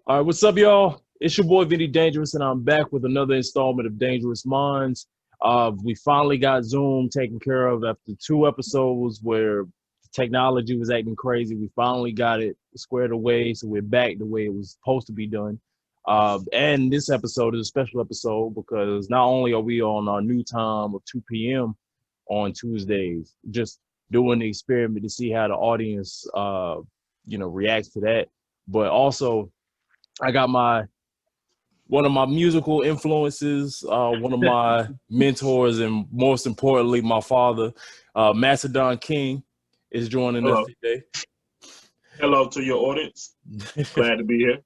All right, what's up, y'all? It's your boy Vinnie-Dangerous, and I'm back with another installment of Dangerous Minds. We finally got Zoom taken care of after 2 episodes where technology was acting crazy. We finally got it squared away, so we're back the way it was supposed to be done. And this episode is a special episode because not only are we on our new time of 2 p.m. on Tuesdays, just doing the experiment to see how the audience, reacts to that, but also I got my one of my musical influences, one of my mentors, and most importantly, my father, Massdonking King, is joining us Hello. today. Hello to your audience. Glad to be here.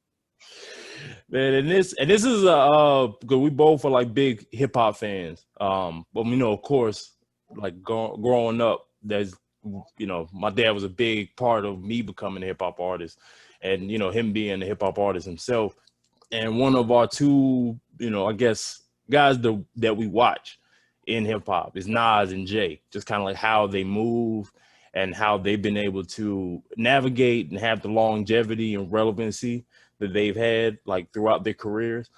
Man, and this is because we both are like big hip hop fans. But of course, like growing up, my dad was a big part of me becoming a hip hop artist, and him being a hip hop artist himself. And one of our two, I guess guys that we watch in hip hop is Nas and Jay. Just kind of like how they move and how they've been able to navigate and have the longevity and relevancy that they've had like throughout their careers.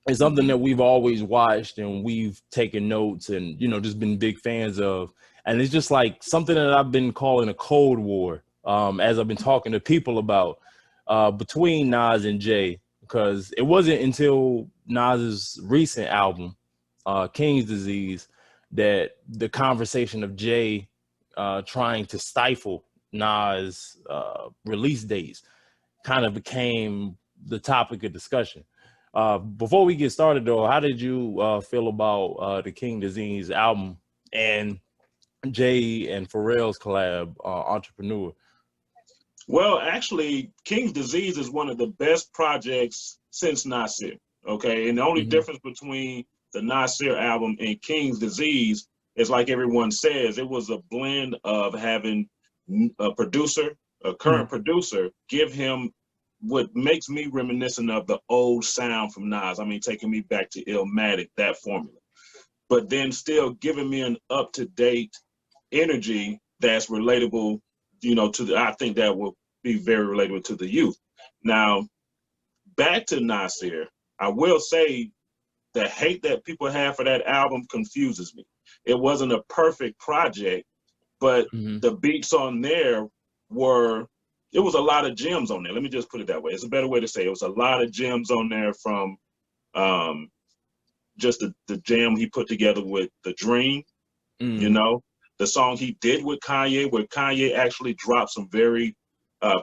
It's something that we've always watched and we've taken notes and just been big fans of. And it's just like something that I've been calling a Cold War, as I've been talking to people about, between Nas and Jay, because it wasn't until Nas's recent album, King's Disease, that the conversation of Jay trying to stifle Nas release dates kind of became the topic of discussion. Before we get started, though, how did you feel about the King Disease album and Jay and Pharrell's collab, Entrepreneur? Well, actually, King's Disease is one of the best projects since Nasir. Okay, and the only difference between the Nasir album and King's Disease is, like everyone says, it was a blend of having a producer, a current producer, give him what makes me reminiscent of the old sound from Nas. I mean, taking me back to Illmatic, that formula, but then still giving me an up-to-date energy that's relatable, I think that will be very relatable to the youth. Now, back to Nasir, I will say the hate that people have for that album confuses me. It wasn't a perfect project, but the beats on there it was a lot of gems on there. Let me just put it that way. It's a better way to say it. It was a lot of gems on there from just the jam he put together with The Dream, the song he did with Kanye, where Kanye actually dropped some very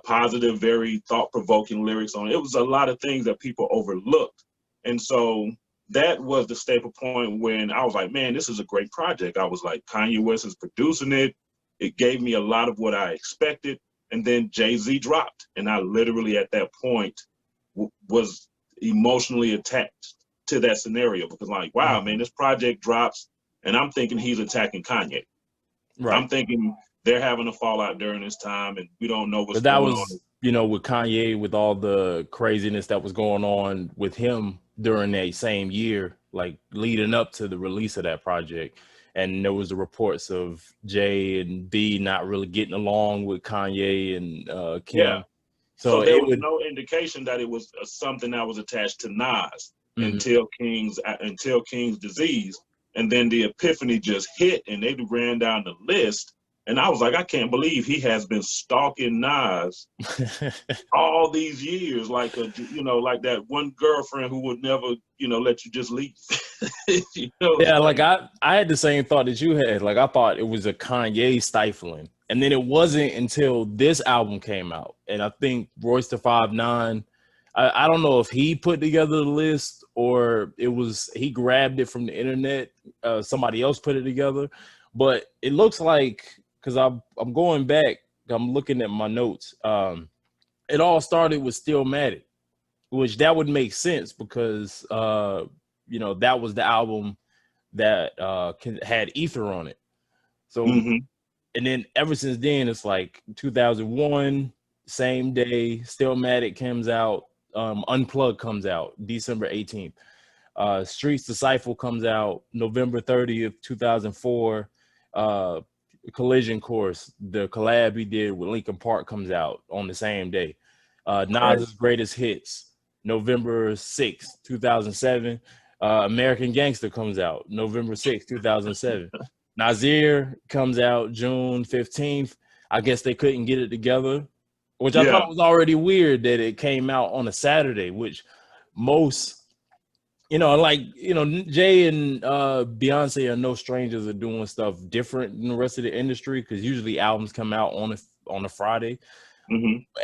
positive, very thought-provoking lyrics on it. It was a lot of things that people overlooked. And so that was the staple point when I was like, man, this is a great project. I was like, Kanye West is producing it. It gave me a lot of what I expected. And then Jay-Z dropped. And I literally at that point was emotionally attached to that scenario because I'm like, wow, man, this project drops. And I'm thinking he's attacking Kanye. Right. I'm thinking they're having a fallout during this time and we don't know what's going on. With Kanye, with all the craziness that was going on with him during that same year, like leading up to the release of that project. And there was the reports of Jay and B not really getting along with Kanye and Kim. Yeah. So there was no indication that it was something that was attached to Nas until King's Disease. And then the epiphany just hit and they ran down the list. And I was like, I can't believe he has been stalking Nas all these years, like like that one girlfriend who would never, let you just leave. Yeah, like I had the same thought that you had. Like I thought it was a Kanye stifling, and then it wasn't until this album came out, and I think Royce da 5'9", I don't know if he put together the list or it was he grabbed it from the internet. Somebody else put it together, but it looks like. Because I'm going back, I'm looking at my notes. It all started with Stillmatic, which that would make sense because that was the album that had Ether on it. So, and then ever since then, it's like 2001, same day, Stillmatic comes out, Unplugged comes out, December 18th. Streets to Stifle comes out November 30th, 2004. Collision Course, the collab he did with Linkin Park comes out on the same day. Nas's Greatest Hits November 6th, 2007. American Gangster comes out November 6th, 2007. Nasir comes out June 15th. I guess they couldn't get it together, which I thought was already weird that it came out on a Saturday, which most, like, Jay and Beyonce are no strangers of doing stuff different than the rest of the industry, because usually albums come out on a Friday.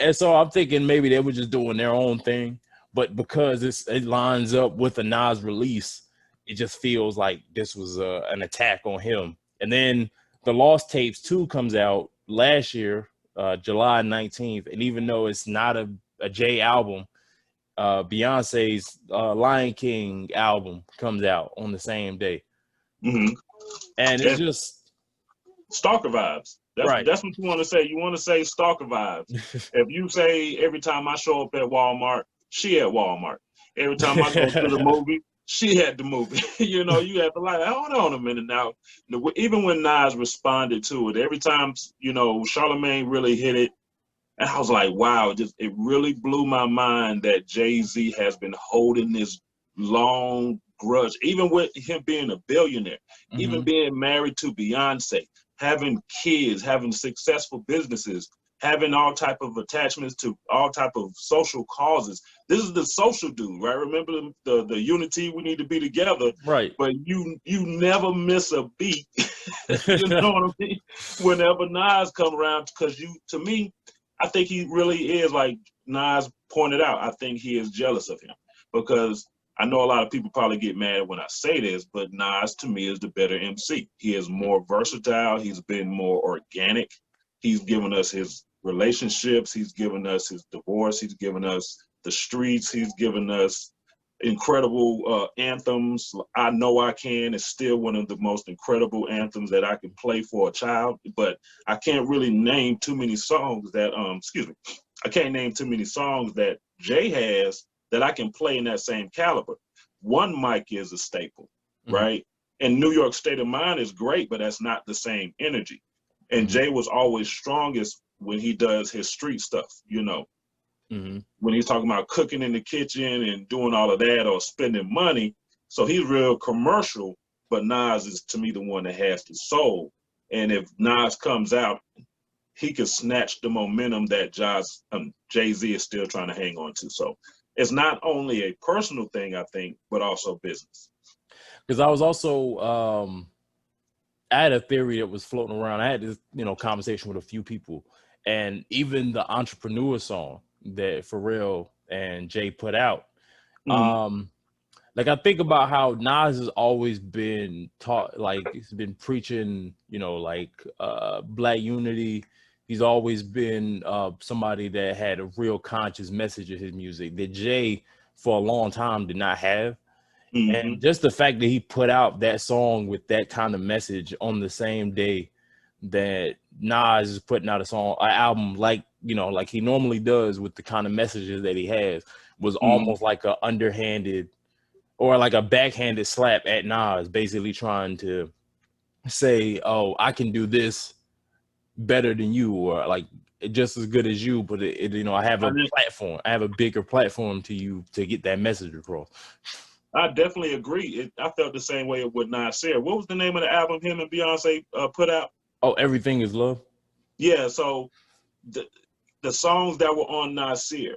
And so I'm thinking maybe they were just doing their own thing, but because it lines up with a Nas release, it just feels like this was an attack on him. And then the Lost Tapes 2 comes out last year, July 19th, and even though it's not a Jay album, Beyonce's Lion King album comes out on the same day. And it's just stalker vibes. That's what you want to say. You want to say stalker vibes. If you say every time I show up at Walmart, she at Walmart. Every time I go to the movie, she at the movie. You have to like, hold on a minute now. Even when Nas responded to it, every time, Charlamagne really hit it, and I was like, wow, it really blew my mind that Jay-Z has been holding this long grudge, even with him being a billionaire, even being married to Beyonce, having kids, having successful businesses, having all type of attachments to all type of social causes. This is the social dude, right? Remember the unity, we need to be together. Right. But you never miss a beat. You know what I mean? Whenever Nas come around, because to me, I think he really is, like Nas pointed out, I think he is jealous of him, because I know a lot of people probably get mad when I say this, but Nas to me is the better MC. He is more versatile. He's been more organic. He's given us his relationships. He's given us his divorce. He's given us the streets. He's given us incredible anthems. I Know I Can is still one of the most incredible anthems that I can play for a child, but I can't really name too many songs that, I can't name too many songs that Jay has that I can play in that same caliber. One Mic is a staple, right? And New York State of Mind is great, but that's not the same energy. And Jay was always strongest when he does his street stuff, when he's talking about cooking in the kitchen and doing all of that, or spending money. So he's real commercial, but Nas is, to me, the one that has the soul. And if Nas comes out, he could snatch the momentum that Jay-Z is still trying to hang on to. So it's not only a personal thing, I think, but also business. Because I was also, I had a theory that was floating around. I had this, conversation with a few people, and even the Entrepreneur song that Pharrell and Jay put out. Like, I think about how Nas has always been taught, like, he's been preaching, Black unity. He's always been somebody that had a real conscious message in his music that Jay, for a long time, did not have. And just the fact that he put out that song with that kind of message on the same day that Nas is putting out an album like he normally does with the kind of messages that he has, was almost like a underhanded or like a backhanded slap at Nas, basically trying to say, oh, I can do this better than you, or like just as good as you, but I have a platform. I have a bigger platform to get that message across. I definitely agree. I felt the same way with Nasir. What was the name of the album him and Beyonce put out? Oh, Everything Is Love. Yeah. So the songs that were on Nasir,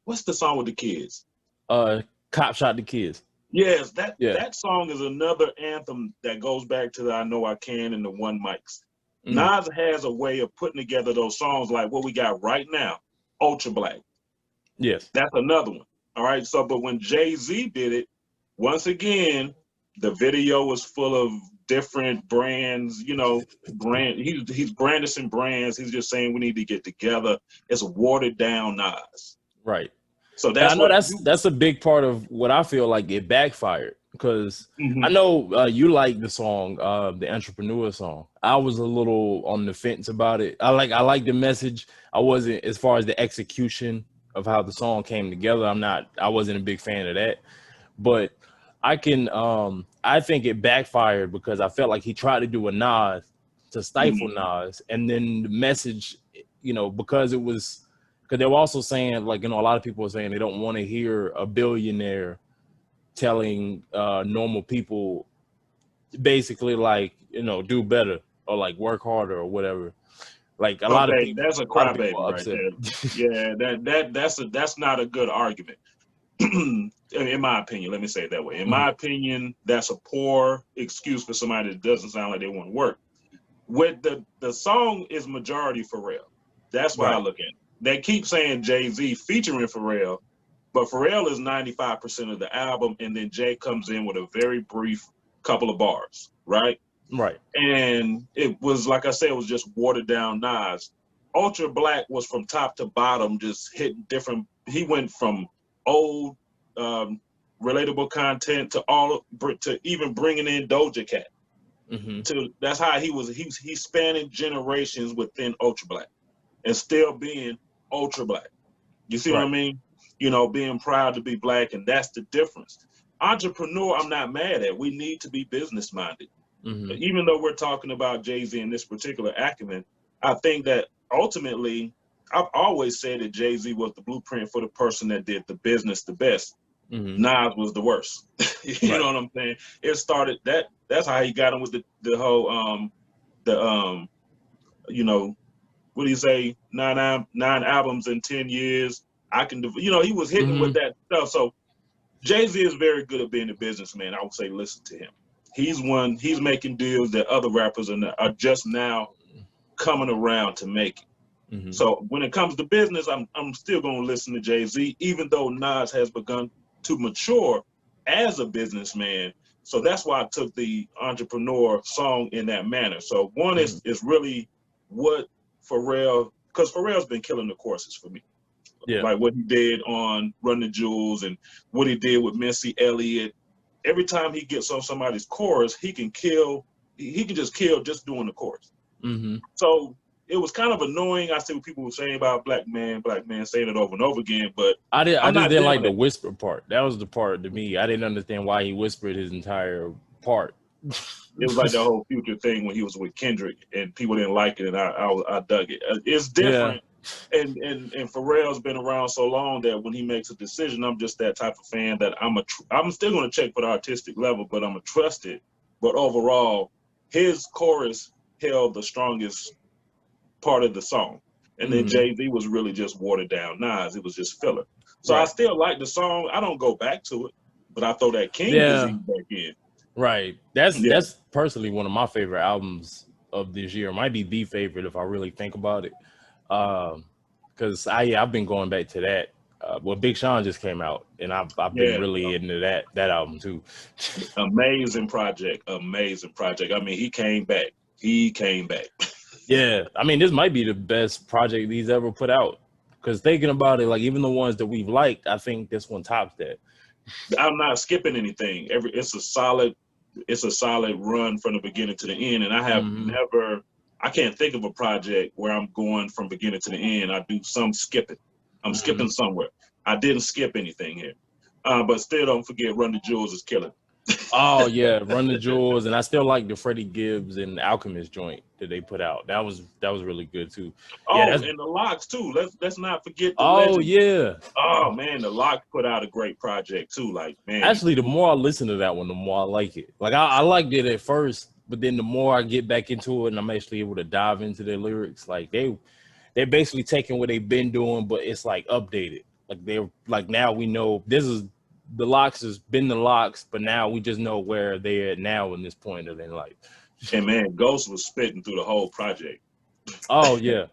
what's the song with the kids? Cop Shot the Kids. Yes, that song is another anthem that goes back to the I Know I Can and the One Mics. Nas has a way of putting together those songs like what we got right now, Ultra Black. Yes. That's another one. All right. So, but when Jay-Z did it, once again, the video was full of different brands, he's brandishing brands. He's just saying we need to get together. It's a watered down Nas. Right. So that's a big part of what I feel like it backfired, because I know you like the song, the Entrepreneur song. I was a little on the fence about it. I like the message. I wasn't, as far as the execution of how the song came together, I wasn't a big fan of that. But I think it backfired because I felt like he tried to do a Nas to stifle Nas, and then the message, because it was because they were also saying, like, you know, a lot of people are saying they don't want to hear a billionaire telling normal people basically, like, you know, do better or like work harder or whatever. Like a lot of Okay, people, that's a a lot of people crybaby are right upset. there. Yeah, that's not a good argument. In my opinion, let me say it that way. In my opinion, that's a poor excuse for somebody that doesn't sound like they want to work. With the song is majority Pharrell. That's why I Right. look at it. They keep saying Jay-Z featuring Pharrell, but Pharrell is 95% of the album, and then Jay comes in with a very brief couple of bars, right? Right. And it was, like I said, it was just watered down Nas. Ultra Black was from top to bottom, just hitting different. He went from old, relatable content to even bringing in Doja Cat. That's how he was. He's spanning generations within Ultra Black, and still being Ultra Black. You see what I Right. mean? You know, being proud to be Black, and that's the difference. Entrepreneur, I'm not mad at. We need to be business minded. Even though we're talking about Jay-Z in this particular acumen, I think that ultimately, I've always said that Jay-Z was the blueprint for the person that did the business the best. Nas was the worst. You know what I'm saying? It started that's how he got him with the whole you know, what do you say, nine albums in 10 years. I can, you know, he was hitting with that stuff. So Jay-Z is very good at being a businessman. I would say listen to him. He's making deals that other rappers are just now coming around to make. So when it comes to business, I'm still going to listen to Jay-Z, even though Nas has begun to mature as a businessman. So that's why I took the entrepreneur song in that manner. So one is really what Pharrell, because Pharrell's been killing the courses for me. Yeah. Like what he did on Run the Jewels and what he did with Missy Elliott. Every time he gets on somebody's chorus, he can kill. He can just kill just doing the chorus. So it was kind of annoying. I see what people were saying about black man, saying it over and over again. But I just didn't like the it. whisper part. That was the part to me. I didn't understand why he whispered his entire part. It was like the whole Future thing when he was with Kendrick, and people didn't like it, and I dug it. It's different. Yeah. And Pharrell's been around so long that when he makes a decision, I'm just that type of fan that I'm still going to check for the artistic level, but I'm gonna trust it. But overall, his chorus held the strongest part of the song, and then Jay-Z was really just watered down Nas. It was just filler. So I still like the song. I don't go back to it, but I throw that King Disease back in. Right. That's personally one of my favorite albums of this year. It might be the favorite if I really think about it. Because I've been going back to that. Well, Big Sean just came out, and I've been really into that album too. Amazing project. I mean, he came back. Yeah, I mean, this might be the best project he's ever put out. Because thinking about it, like even the ones that we've liked, I think this one tops that. I'm not skipping anything. It's a solid run from the beginning to the end, and I have never. I can't think of a project where I'm going from beginning to the end. I do some skipping. I'm skipping somewhere. I didn't skip anything here, but still don't forget Run the Jewels is killing. Oh yeah, Run the Jewels, and I still like the Freddie Gibbs and Alchemist joint that they put out. That was really good too. Oh, and the Locks too. Let's not forget the legend. Yeah. Oh man, the Locks put out a great project too. Like man, actually, the more I listen to that one, the more I like it. Like I liked it at first, but then the more I get back into it, and I'm actually able to dive into their lyrics, like they're basically taking what they've been doing, but it's like updated. Like they're like now we know this is. The Locks has been the Locks, but now we just know where they're at now in this point of their life. And man, Ghost was spitting through the whole project. Oh yeah,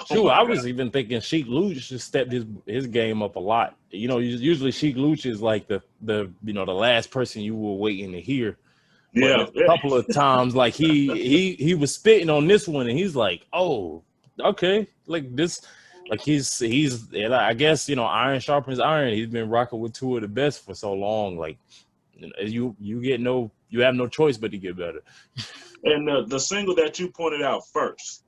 shoot, I was even thinking Sheik Luch should step his game up a lot. You know, usually Sheik Luch is like the last person you were waiting to hear. Yeah, but a couple of times like he was spitting on this one, and he's like, oh, okay, like this. Like he's I guess, you know, iron sharpens iron. He's been rocking with two of the best for so long. Like you have no choice but to get better. And the single that you pointed out first,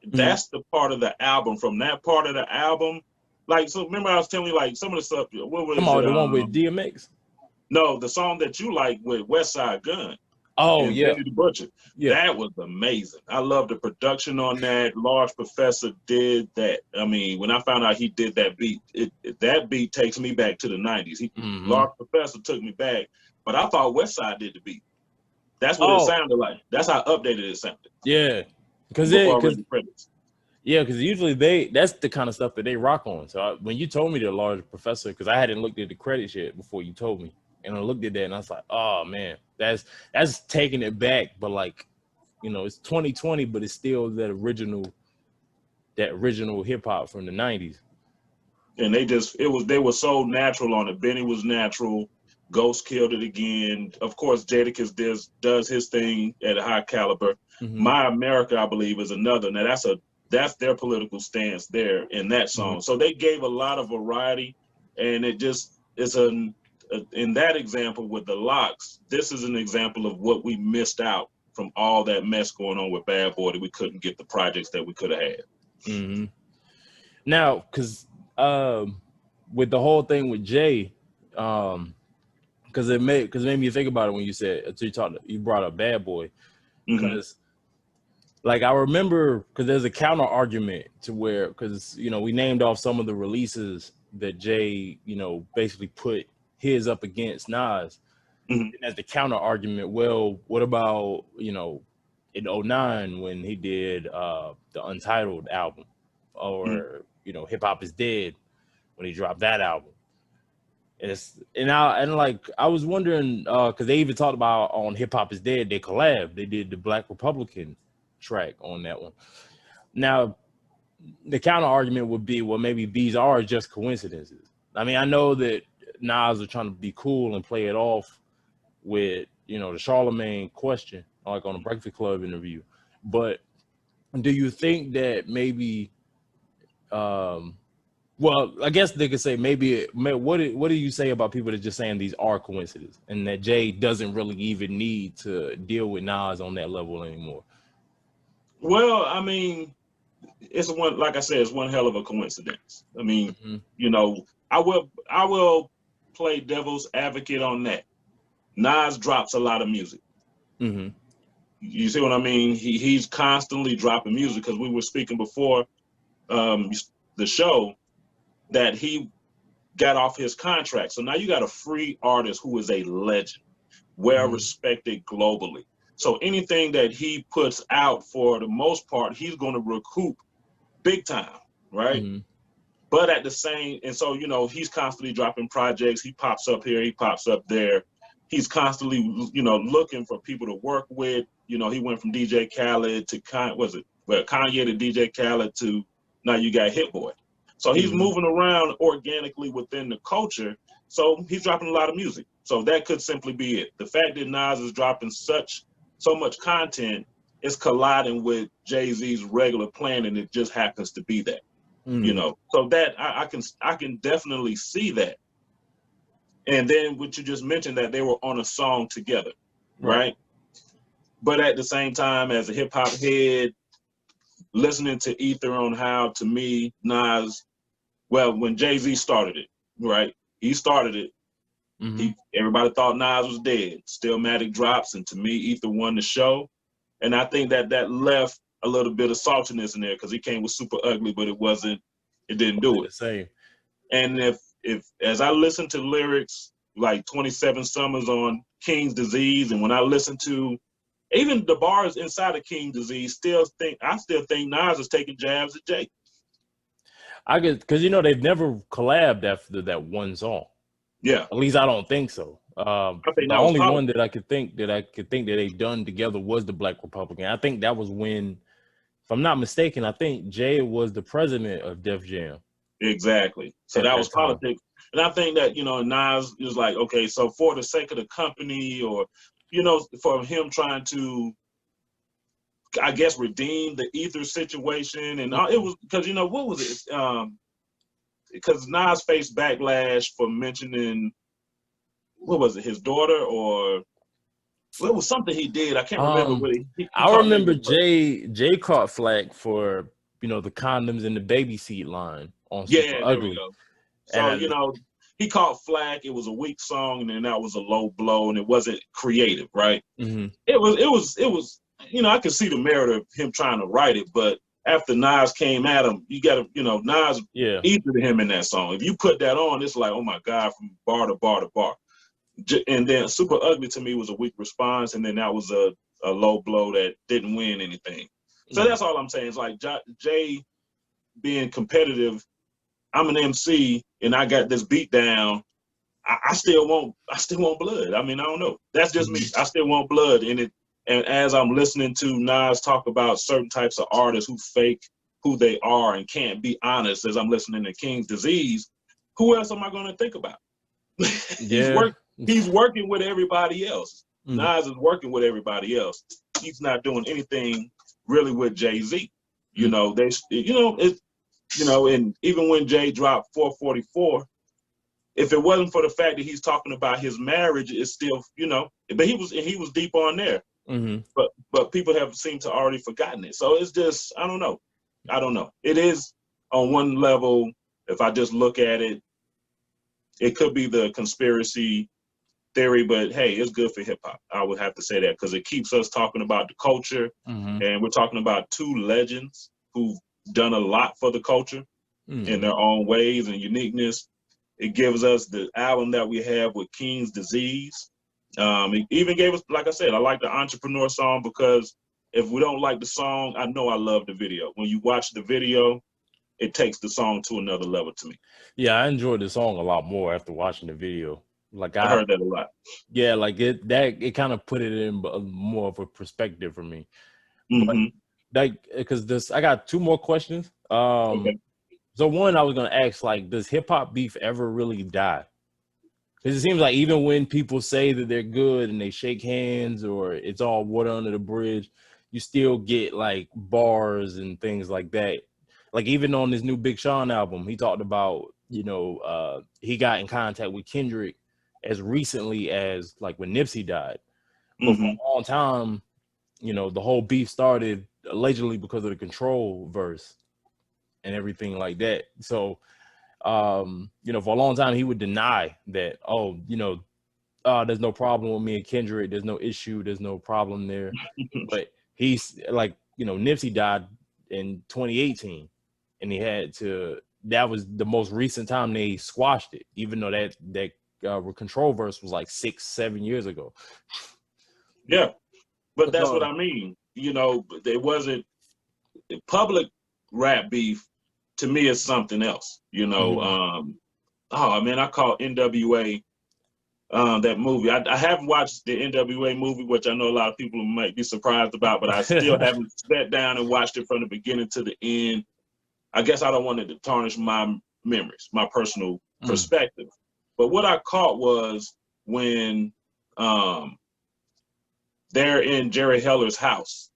that's the part of the album. From that part of the album, like, so remember I was telling you like some of the stuff. What was the one with DMX? No, the song that you like with West Side Gun. Oh and yeah, Benny the Butcher. yeah. That was amazing. I love the production on that. Large Professor did that. I mean, when I found out he did that beat, that beat takes me back to the 90s. Large Professor took me back, but I thought Westside did the beat. That's what it Oh sounded like. That's how updated it sounded. yeah, because Before I read the credits. yeah, because usually that's the kind of stuff that they rock on. So when you told me the Large Professor, because I hadn't looked at the credits yet before you told me, and I looked at that and I was like, oh man, that's taking it back. But like, you know, it's 2020, but it's still that original hip hop from the 90s. And they were so natural on it. Benny was natural. Ghost killed it again. Of course, Jadakiss does his thing at a high caliber. My America, I believe, is another. Now that's their political stance there in that song. So they gave a lot of variety, and it just is in that example with the Locks. This is an example of what we missed out from all that mess going on with Bad Boy, that we couldn't get the projects that we could have had. Now, because with the whole thing with Jay, because it made me think about it when you brought up Bad Boy, because like I remember, because there's a counter argument to where, because you know, we named off some of the releases that Jay, you know, basically put his up against Nas. And as the counter argument, well, what about, you know, in 09 when he did the Untitled album, or you know, Hip Hop Is Dead when he dropped that album. I was wondering, because they even talked about on Hip Hop Is Dead, they collabed. They did the Black Republican track on that one. Now, the counter argument would be, well, maybe these are just coincidences. I mean, I know that Nas are trying to be cool and play it off with, you know, the Charlemagne question, like on the Breakfast Club interview. But do you think that maybe, well, I guess they could say maybe, what do you say about people that just saying these are coincidences and that Jay doesn't really even need to deal with Nas on that level anymore? Well, I mean, like I said, it's one hell of a coincidence. I mean, you know, I will play devil's advocate on that. Nas drops a lot of music. You see what I mean? He's constantly dropping music, because we were speaking before the show that he got off his contract. So now you got a free artist who is a legend, well respected globally. So anything that he puts out, for the most part, he's going to recoup big time, right? But at the same, and so, you know, he's constantly dropping projects. He pops up here, he pops up there. He's constantly, you know, looking for people to work with. You know, he went from DJ Khaled to Kanye to DJ Khaled to now you got Hit Boy. So he's moving around organically within the culture. So he's dropping a lot of music. So that could simply be it. The fact that Nas is dropping so much content is colliding with Jay-Z's regular plan, and it just happens to be that. You know, so that I can definitely see that. And then what you just mentioned, that they were on a song together, right? But at the same time, as a hip hop head, listening to Ether on how, to me, Nas, well, when Jay-Z started it, right? He started it. Everybody thought Nas was dead. Stillmatic drops, and to me, Ether won the show. And I think that left a little bit of saltiness in there, because he came with Super Ugly, but it didn't do it. The same. And if as I listen to lyrics like 27 Summers on King's Disease, and when I listen to even the bars inside of King's Disease, I still think Nas is taking jabs at Jay. I guess because, you know, they've never collabed after that one song. Yeah, at least I don't think so. The only one that I could think that they've done together was the Black Republican. I think that was when, if I'm not mistaken, I think Jay was the president of Def Jam. Exactly. So that was politics. And I think that, you know, Nas is like, okay, so for the sake of the company, or, you know, for him trying to, I guess, redeem the Ether situation. And it was because, you know, what was it? Because Nas faced backlash for mentioning, what was it, his daughter, or well, it was something he did. I can't remember what I remember Jay caught flack for, you know, the condoms in the baby seat line on Super Ugly. There we go. So, you know, he caught flack. It was a weak song, and then that was a low blow, and it wasn't creative, right? It was. You know, I could see the merit of him trying to write it, but after Nas came at him, you got to, you know, Nas equal to him in that song. If you put that on, it's like, oh my God, from bar to bar to bar. And then Super Ugly to me was a weak response, and then that was a low blow that didn't win anything. So that's all I'm saying. It's like Jay being competitive. I'm an MC, and I got this beat down. I still want blood. I mean, I don't know. That's just me. I still want blood in it. And as I'm listening to Nas talk about certain types of artists who fake who they are and can't be honest, as I'm listening to King's Disease, who else am I going to think about? He's working with everybody else. Nas is working with everybody else. He's not doing anything really with Jay-Z. You know, and even when Jay dropped 444, if it wasn't for the fact that he's talking about his marriage, it's still, you know, but he was deep on there. But people have seemed to already forgotten it. So it's just, I don't know. It is on one level, if I just look at it, it could be the conspiracy theory, but hey, it's good for hip hop. I would have to say that because it keeps us talking about the culture, and we're talking about two legends who've done a lot for the culture in their own ways and uniqueness. It gives us the album that we have with King's Disease. It even gave us, like I said, I like the Entrepreneur song because if we don't like the song, I know I love the video. When you watch the video, it takes the song to another level to me. Yeah, I enjoyed the song a lot more after watching the video. Like I heard that a lot. Yeah, like it kind of put it in more of a perspective for me. But like, because I got two more questions. Okay. So one, I was gonna ask, like, does hip hop beef ever really die? Because it seems like even when people say that they're good and they shake hands or it's all water under the bridge, you still get like bars and things like that. Like even on this new Big Sean album, he talked about, you know, he got in contact with Kendrick as recently as like when Nipsey died. But for a long time, you know, the whole beef started allegedly because of the Control verse and everything like that. So, you know, for a long time, he would deny that, oh, you know, there's no problem with me and Kendrick. There's no issue. There's no problem there. But he's like, you know, Nipsey died in 2018 and that was the most recent time they squashed it, even though that Control verse was like 6-7 years ago. Yeah, but that's what I mean. You know, it wasn't public rap beef. To me, is something else. You know, oh man, I call NWA that movie. I haven't watched the NWA movie, which I know a lot of people might be surprised about, but I still haven't sat down and watched it from the beginning to the end. I guess I don't want it to tarnish my memories, my personal perspective. But what I caught was when they're in Jerry Heller's house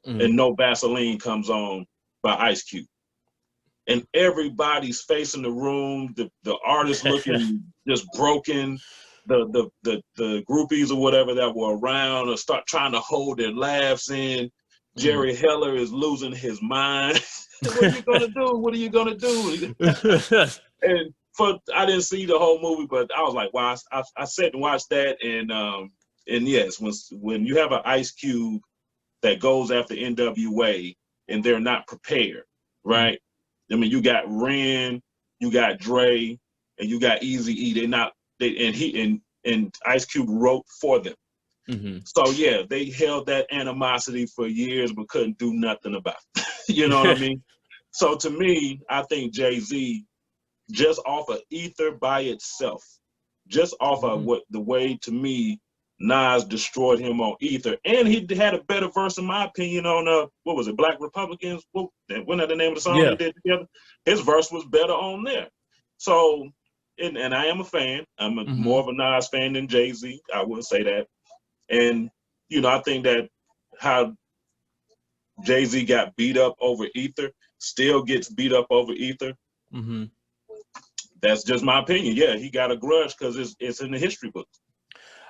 and No Vaseline comes on by Ice Cube. And everybody's facing the room, the artist looking just broken, the groupies or whatever that were around or start trying to hold their laughs in. Jerry Heller is losing his mind. What are you gonna do? What are you gonna do? And I didn't see the whole movie, but I was like, wow, I sat and watched that, and yes, when you have an Ice Cube that goes after NWA and they're not prepared, right? I mean, you got Ren, you got Dre, and you got Eazy-E. And Ice Cube wrote for them. So yeah, they held that animosity for years, but couldn't do nothing about it. You know what I mean? So to me, I think Jay-Z, just off of Ether by itself, just off of the way to me, Nas destroyed him on Ether, and he had a better verse, in my opinion, on what was it, Black Republicans? Wasn't that the name of the song they did together? His verse was better on there. So, and I am a fan. I'm more of a Nas fan than Jay-Z. I will say that. And you know, I think that how Jay-Z got beat up over Ether, still gets beat up over Ether. That's just my opinion. Yeah, he got a grudge because it's in the history books.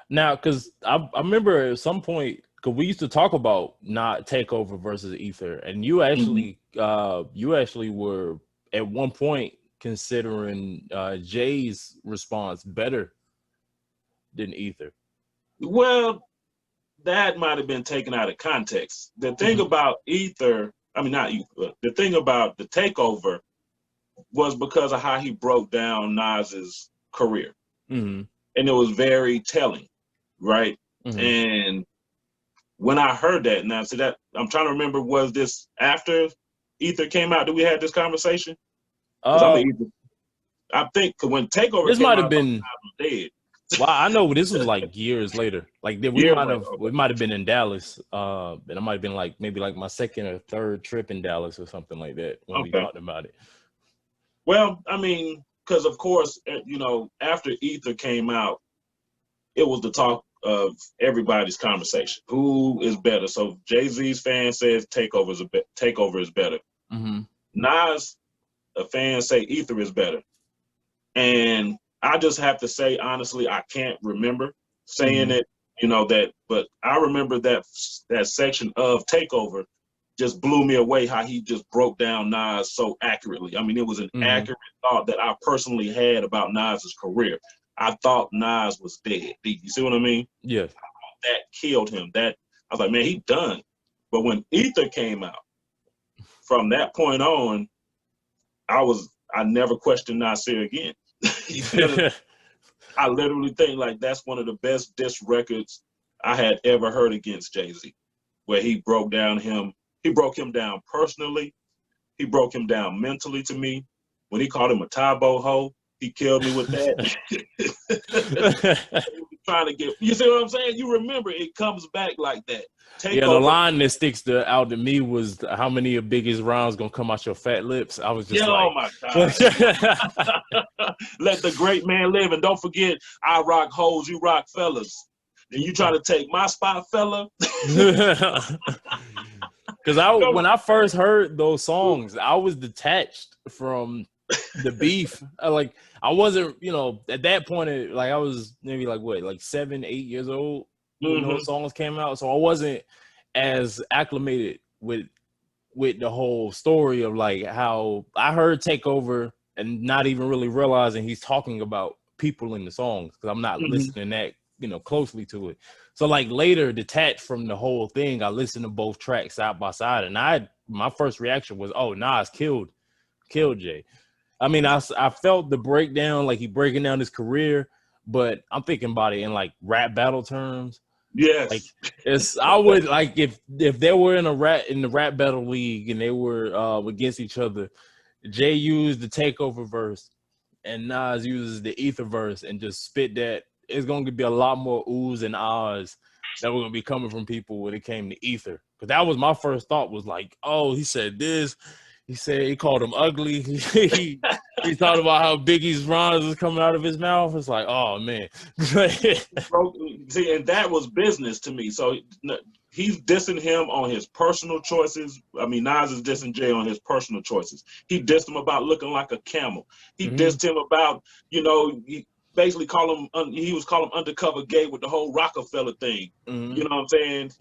Now, because I remember at some point, because we used to talk about not Takeover versus Ether, and you actually were at one point considering Jay's response better than Ether? Well, that might have been taken out of context. The thing about Ether, I mean not Ether, but the thing about the takeover was because of how he broke down Nas's career. And it was very telling, right? And when I heard that, now see that I'm trying to remember, was this after Ether came out? Did we have this conversation? Because I think when Takeover this came might out, have been I was dead. well, I know this was like years later. Like we might have been in Dallas, and it might have been like maybe like my second or third trip in Dallas or something like that when we talked about it. Well, I mean, because of course, you know, after Ether came out, it was the talk of everybody's conversation. Who is better? So JayZ's fan says Takeover is better. Nas, a fan, say Ether is better. And I just have to say, honestly, I can't remember saying it, you know, that, but I remember that section of Takeover just blew me away, how he just broke down Nas so accurately. I mean, it was an accurate thought that I personally had about Nas's career. I thought Nas was dead. You see what I mean? Yeah. That killed him. That I was like, man, he done. But when Ether came out, from that point on, I never questioned Nasir again. I literally think like that's one of the best diss records I had ever heard against JayZ, where he broke him down personally. He broke him down mentally to me. When he called him a Tybo hoe, he killed me with that. Trying to get, you see what I'm saying? You remember, it comes back like that. The line that sticks out to me was, how many of Biggie's rhymes gonna come out your fat lips? I was just oh my God. Let the great man live, and don't forget, I rock hoes, you rock fellas. And you try to take my spot, fella? Because when I first heard those songs, I was detached from the beef. I wasn't, you know, at that point, like I was maybe like 7, 8 years old when those songs came out, so I wasn't as acclimated with the whole story of like how I heard Takeover and not even really realizing he's talking about people in the songs, because I'm not listening that, you know, closely to it. So like later, detached from the whole thing, I listened to both tracks side by side, and my first reaction was, oh, Nas killed Jay. I mean, I felt the breakdown, like he breaking down his career, but I'm thinking about it in like rap battle terms. Yes. Like I would like if they were in the rap battle league and they were against each other, Jay used the Takeover verse and Nas uses the Ether verse and just spit that. It's going to be a lot more oohs and ahs that were going to be coming from people when it came to Ether. Because that was my first thought, was like, oh, he said this. He said he called him ugly. he thought about how Biggie's rhymes was coming out of his mouth. It's like, oh man. See, and that was business to me. So he's dissing him on his personal choices. I mean, Nas is dissing Jay on his personal choices. He dissed him about looking like a camel. He dissed him about, you know, he basically he was calling him undercover gay with the whole Rockefeller thing. You know what I'm saying?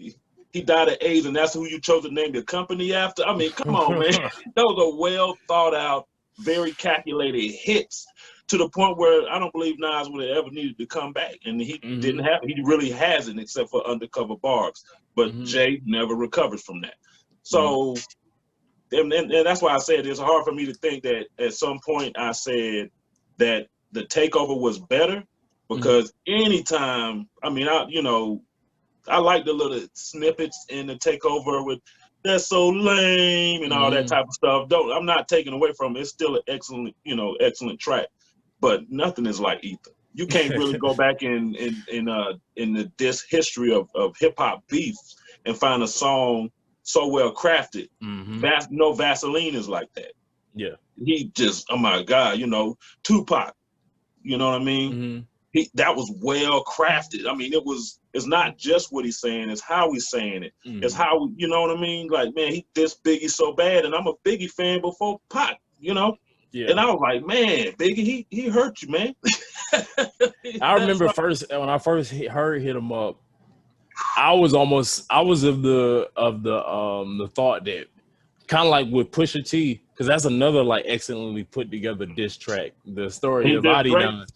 He died of AIDS, and that's who you chose to name your company after? I mean, come on, man. Those are well thought out, very calculated hits, to the point where I don't believe Nas would have ever needed to come back. And he didn't have, he really hasn't, except for Undercover Barbs. But Jay never recovers from that. So, and that's why I said it's hard for me to think that at some point I said that the Takeover was better, because anytime, I mean, I like the little snippets in the Takeover with "that's so lame" and all that type of stuff. I'm not taking away from it. It's still an excellent track, but nothing is like Ether. You can't really go back in the disc history of hip hop beef and find a song so well crafted. No Vaseline is like that. Yeah, he just, oh my God, Tupac. You know what I mean? That was well crafted. I mean, it's not just what he's saying, it's how he's saying it. It's how, you know what I mean? Like, man, he dissed Biggie so bad, and I'm a Biggie fan before Pac, Yeah. And I was like, man, Biggie, he hurt you, man. I remember when I first heard Hit 'Em Up, I was of the thought that kind of like with Pusha T, because that's another like excellently put together diss track. The story He of did great. Adidon.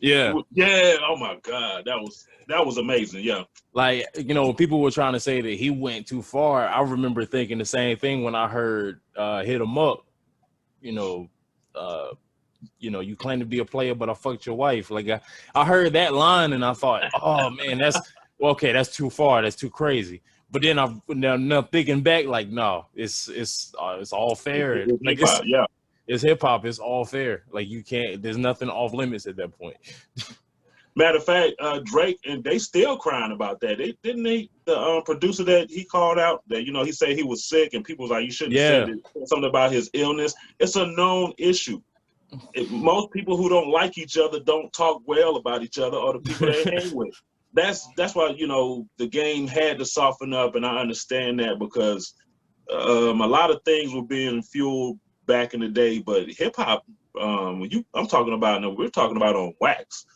Yeah. Yeah. Oh my God, that was amazing. Yeah. Like, you know, people were trying to say that he went too far. I remember thinking the same thing when I heard Hit 'Em Up, you know, you claim to be a player, but I fucked your wife. Like I heard that line and I thought, oh man, that's okay, that's too far, that's too crazy. But then I'm now thinking back, like, no, it's all fair. It's Like hip-hop, yeah. it's hip hop, it's all fair. Like you can't, there's nothing off limits at that point. Matter of fact, Drake, and they still crying about that. The producer that he called out that, he said he was sick and people was like, you shouldn't have said something about his illness. It's a known issue. Most people who don't like each other don't talk well about each other or the people they hang with. That's why, the game had to soften up, and I understand that because a lot of things were being fueled back in the day, but hip hop, we're talking about on wax.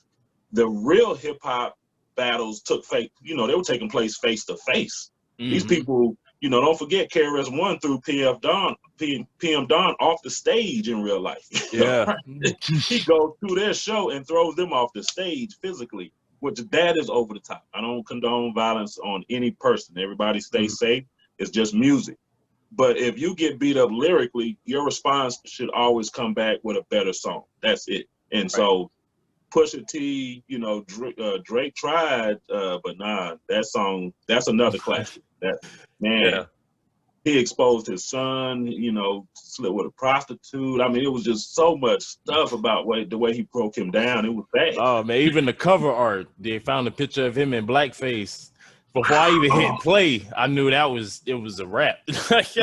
The real hip hop battles they were taking place face to face. These people, don't forget KRS-One threw PM Dawn off the stage in real life. Yeah. He goes through their show and throws them off the stage physically, which that is over the top. I don't condone violence on any person. Everybody stay safe. It's just music. But if you get beat up lyrically, your response should always come back with a better song. That's it. And so Pusha T, Drake tried, but nah, that song, that's another classic. That man, he exposed his son, slept with a prostitute. I mean, it was just so much stuff about the way he broke him down. It was bad. Oh man, even the cover art, they found a picture of him in blackface. Before I even hit play, I knew it was a rap.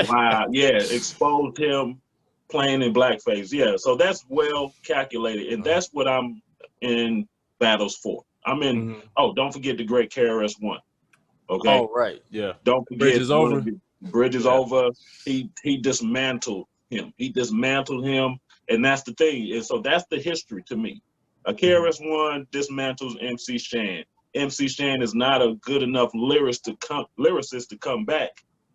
Wow, yeah, exposed him playing in blackface. Yeah, so that's well calculated, and that's what I'm in battles for. I'm in. Oh, don't forget the great KRS-One. Okay. Oh right, yeah. Don't forget Bridge is over. Bridge is over. He dismantled him. He dismantled him, and that's the thing. And so that's the history to me. A KRS-One dismantles MC Shan. MC Shan is not a good enough lyricist to come back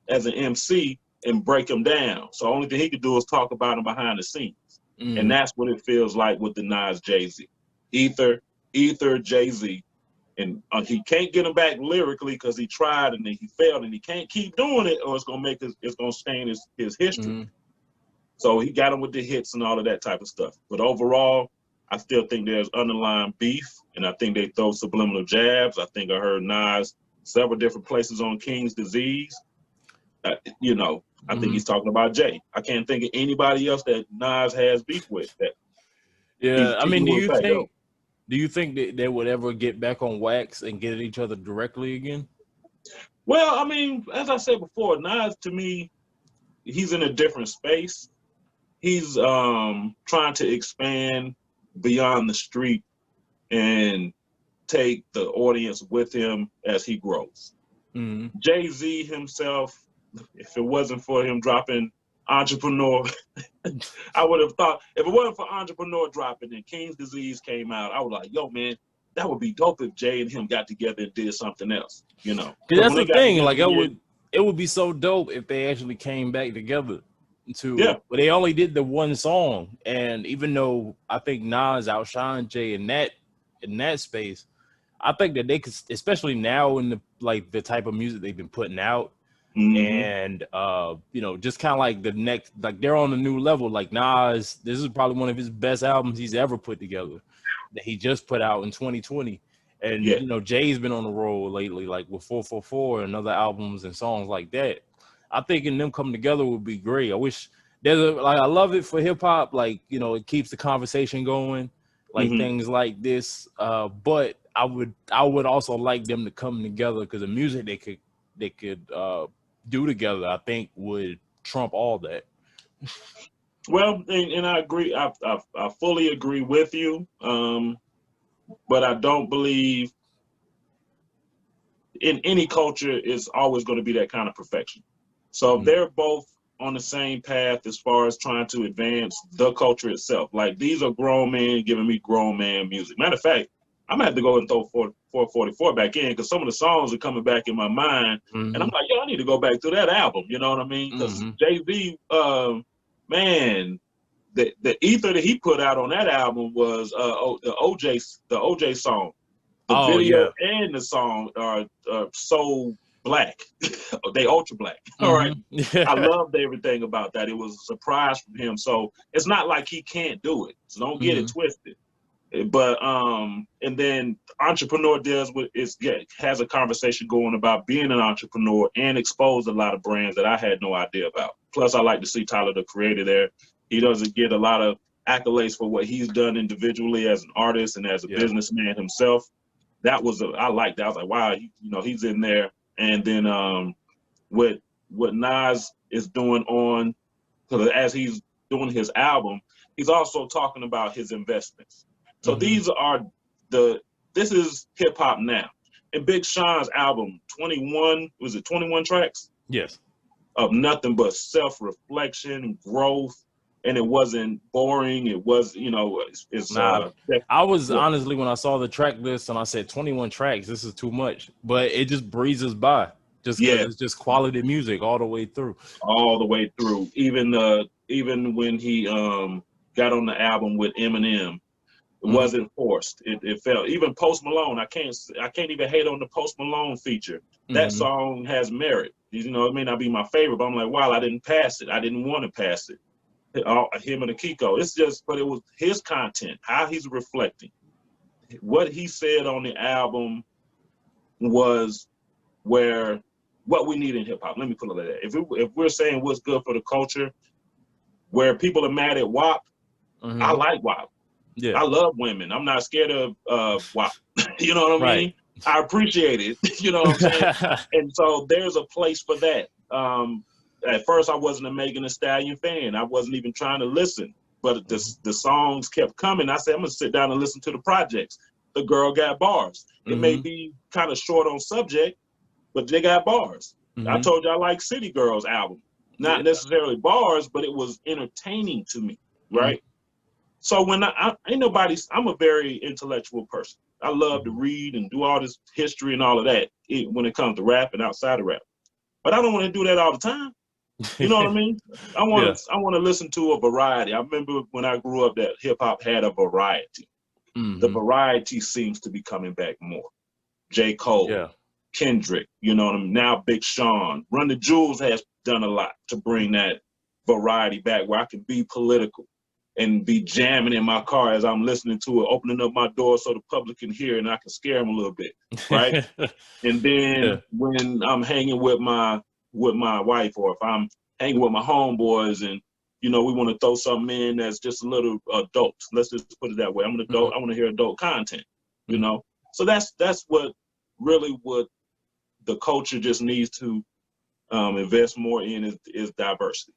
as an MC and break him down. So the only thing he could do is talk about him behind the scenes. And that's what it feels like with the Nas JayZ. Ether, JayZ. And he can't get him back lyrically because he tried and then he failed, and he can't keep doing it or it's gonna stain his history. So he got him with the hits and all of that type of stuff. But overall, I still think there's underlying beef, and I think they throw subliminal jabs. I think I heard Nas several different places on King's Disease. I think he's talking about Jay. I can't think of anybody else that Nas has beef with. I mean, do you think that they would ever get back on wax and get at each other directly again? Well, I mean, as I said before, Nas, to me, he's in a different space. He's trying to expand beyond the street and take the audience with him as he grows. JayZ himself, if it wasn't for him dropping Entrepreneur, I would have thought, if it wasn't for Entrepreneur dropping and King's Disease came out, I was like, yo, man, that would be dope if Jay and him got together and did something else, Because that's the thing, like it would be so dope if they actually came back together. But they only did the one song, and even though I think Nas outshined Jay in that space, I think that they could, especially now in the type of music they've been putting out, and just kind of like the next, like they're on a new level. Like Nas, this is probably one of his best albums he's ever put together that he just put out in 2020. And Jay's been on the road lately, like with 444 and other albums and songs like that. I think them coming together would be great. I wish I love it for hip hop. Like, it keeps the conversation going, like things like this. But I would also like them to come together because the music they could do together, I think, would trump all that. Well, and I agree. I fully agree with you. But I don't believe in any culture is always going to be that kind of perfection. So they're both on the same path as far as trying to advance the culture itself. Like, these are grown men giving me grown man music. Matter of fact, I'm gonna have to go and throw 444 back in, because some of the songs are coming back in my mind, and I'm like, yo, I need to go back through that album. You know what I mean? Because JayZ, man, the ether that he put out on that album was the OJ song. The video and the song are so black. They ultra black. All right. I loved everything about that. It was a surprise from him. So it's not like he can't do it. So don't get it twisted. But and then Entrepreneur has a conversation going about being an entrepreneur and exposed a lot of brands that I had no idea about. Plus, I like to see Tyler the Creator there. He doesn't get a lot of accolades for what he's done individually as an artist and as a businessman himself. I liked that. I was like, wow, he's in there. And then what Nas is doing as he's doing his album, he's also talking about his investments. So this is hip hop now. And Big Sean's album, 21 tracks? Yes. Of nothing but self-reflection, growth, and it wasn't boring. It was, I was honestly, when I saw the track list and I said 21 tracks, this is too much. But it just breezes by. It's just quality music all the way through. All the way through. Even when he got on the album with Eminem, it wasn't forced. It felt, even Post Malone, I can't even hate on the Post Malone feature. That song has merit. It may not be my favorite, but I'm like, wow, I didn't pass it. I didn't want to pass it. Him and Akiko. But it was his content, how he's reflecting. What he said on the album was what we need in hip hop. Let me put it like that. If we're saying what's good for the culture, where people are mad at WAP, I like WAP. Yeah. I love women. I'm not scared of WAP. You know what I mean? I appreciate it. You know what I'm saying? And so there's a place for that. At first, I wasn't a Megan Thee Stallion fan. I wasn't even trying to listen. But the songs kept coming. I said, I'm going to sit down and listen to the projects. The girl got bars. It may be kind of short on subject, but they got bars. I told you I like City Girls album. Not necessarily bars, but it was entertaining to me, right? So when I'm a very intellectual person. I love to read and do all this history and all of that when it comes to rap and outside of rap. But I don't want to do that all the time. You know what I mean? I want to listen to a variety. I remember when I grew up that hip hop had a variety. The variety seems to be coming back more. J. Cole, Kendrick, you know what I mean? Now Big Sean. Run the Jewels has done a lot to bring that variety back where I can be political and be jamming in my car as I'm listening to it, opening up my door so the public can hear and I can scare them a little bit, right? And then when I'm hanging with my wife, or if I'm hanging with my homeboys and, we want to throw something in that's just a little adult. Let's just put it that way. I want to hear adult content, So that's what the culture just needs to invest more in is diversity,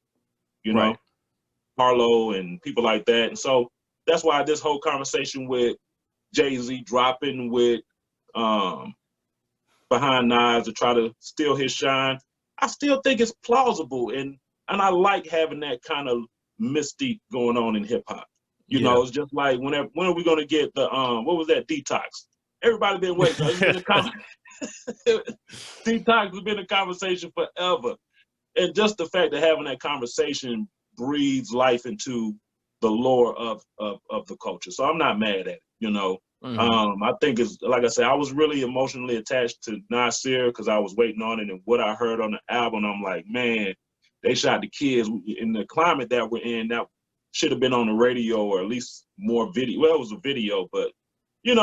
Right. Harlow and people like that. And so that's why this whole conversation with JayZ dropping with behind Nas to try to steal his shine, I still think it's plausible, and I like having that kind of mystique going on in hip hop. It's just like when are we gonna get the what was that, Detox? Everybody been waiting. Detox has been a conversation forever, and just the fact of having that conversation breathes life into the lore of the culture. So I'm not mad at it. I think it's, like I said, I was really emotionally attached to Nasir because I was waiting on it, and what I heard on the album, I'm like, man, they shot the kids in the climate that we're in. That should have been on the radio, or at least more video. Well, it was a video, but should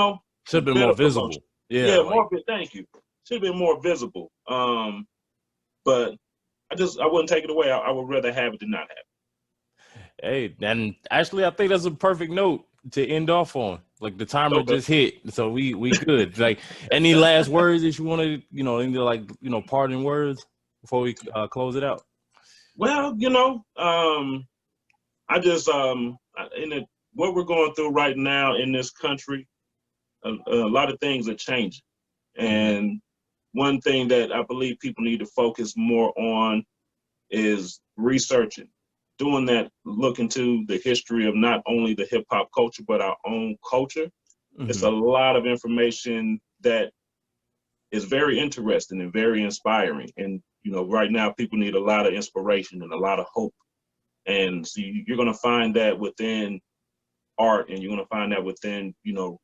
have been more visible. Promotion. More. Thank you. Should have been more visible. But I wouldn't take it away. I would rather have it than not have it. Hey, and actually, I think that's a perfect note to end off on. Like the timer just hit, so we good. Like, any last words that you want to, any parting words before we close it out? Well, I just what we're going through right now in this country, a lot of things are changing, and one thing that I believe people need to focus more on is researching. Doing that, look into the history of not only the hip hop culture, but our own culture. It's a lot of information that is very interesting and very inspiring. And, you know, right now people need a lot of inspiration and a lot of hope. And so you're going to find that within art, and you're going to find that within, you know,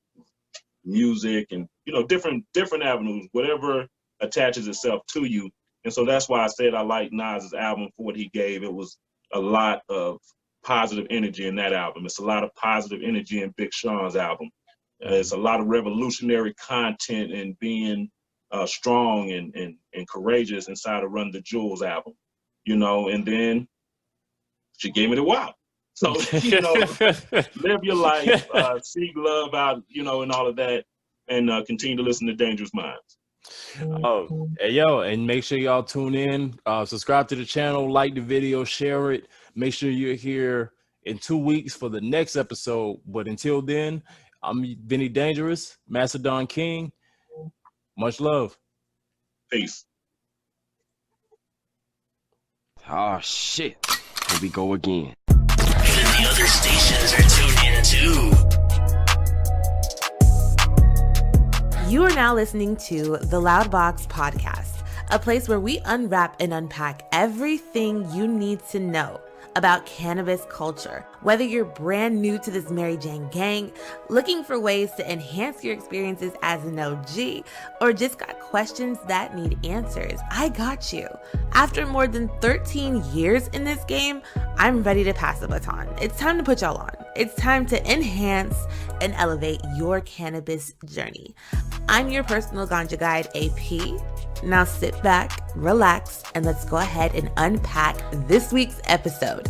music and, you know, different avenues, whatever attaches itself to you. And so that's why I said I like Nas's album for what he gave. It was a lot of positive energy in that album. It's a lot of positive energy in Big Sean's album. It's a lot of revolutionary content and being strong and courageous inside of Run the Jewels album, you know. And then she gave me the WAP. So, you know, live your life, seek love out, you know, and all of that, and continue to listen to Dangerous Minds. Oh, hey, yo, and make sure y'all tune in, subscribe to the channel, like the video, share it. Make sure you're here in 2 weeks for the next episode. But until then, I'm Vinnie-Dangerous, Massdonking I. Much love. Peace. Oh, shit. Here we go again. Even the other stations are tuned in too. You are now listening to the Loudbox Podcast, a place where we unwrap and unpack everything you need to know about cannabis culture. Whether you're brand new to this Mary Jane gang, looking for ways to enhance your experiences as an OG, or just got questions that need answers, I got you. After more than 13 years in this game, I'm ready to pass the baton. It's time to put y'all on. It's time to enhance and elevate your cannabis journey. I'm your personal ganja guide, AP. Now sit back, relax, and let's go ahead and unpack this week's episode.